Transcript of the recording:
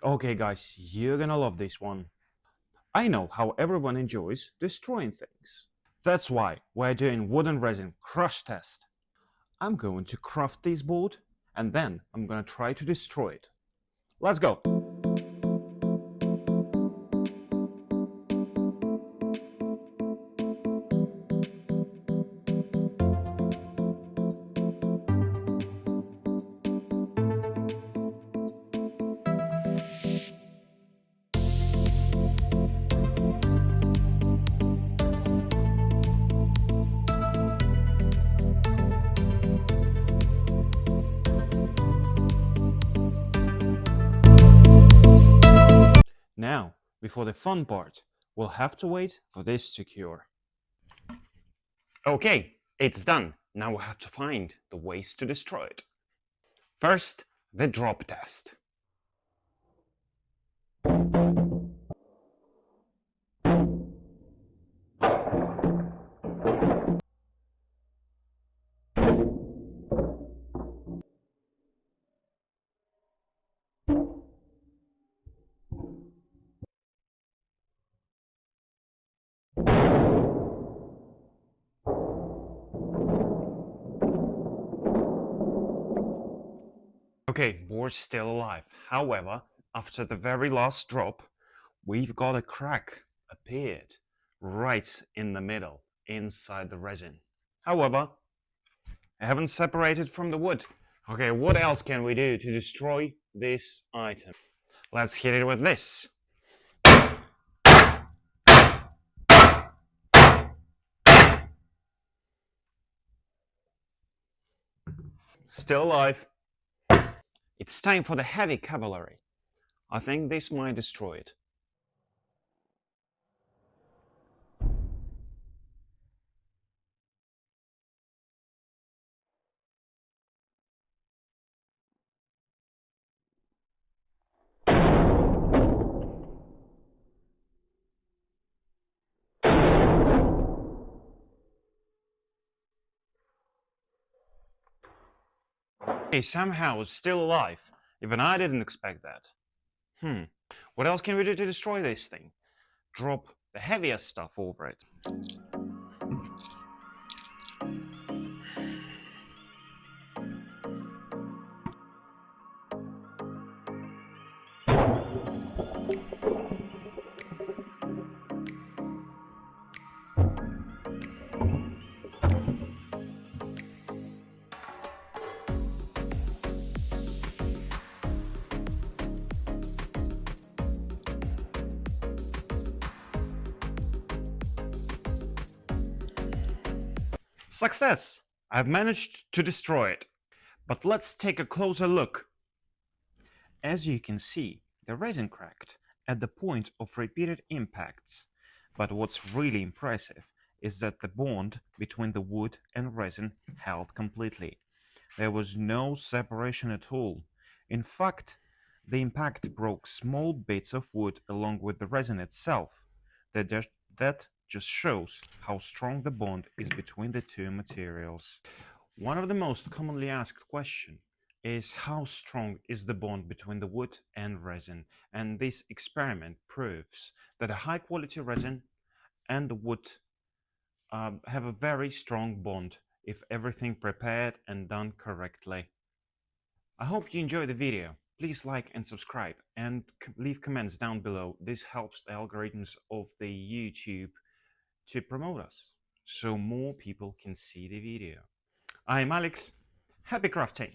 Okay guys, you're gonna love this one. I know how everyone enjoys destroying things. That's why we're doing wood and resin crush test. I'm going to craft this board and then I'm gonna try to destroy it. Let's go! Now, before the fun part, we'll have to wait for this to cure. Okay, it's done. Now we'll have to find the ways to destroy it. First, the drop test. Okay, board's still alive. However, after the very last drop, we've got a crack appeared right in the middle, inside the resin. However, I haven't separated from the wood. Okay, what else can we do to destroy this item? Let's hit it with this. Still alive. It's time for the heavy cavalry. I think this might destroy it. Okay, somehow it's still alive. Even I didn't expect that. What else can we do to destroy this thing? Drop the heavier stuff over it. Success! I've managed to destroy it. But let's take a closer look. As you can see, the resin cracked at the point of repeated impacts. But what's really impressive is that the bond between the wood and resin held completely. There was no separation at all. In fact, the impact broke small bits of wood along with the resin itself. That just shows how strong the bond is between the two materials. One of the most commonly asked questions is how strong is the bond between the wood and resin, and this experiment proves that a high quality resin and the wood have a very strong bond if everything prepared and done correctly. I hope you enjoyed the video. Please like and subscribe and leave comments down below. This helps the algorithms of the YouTube to promote us so more people can see the video. I'm Alex. Happy crafting!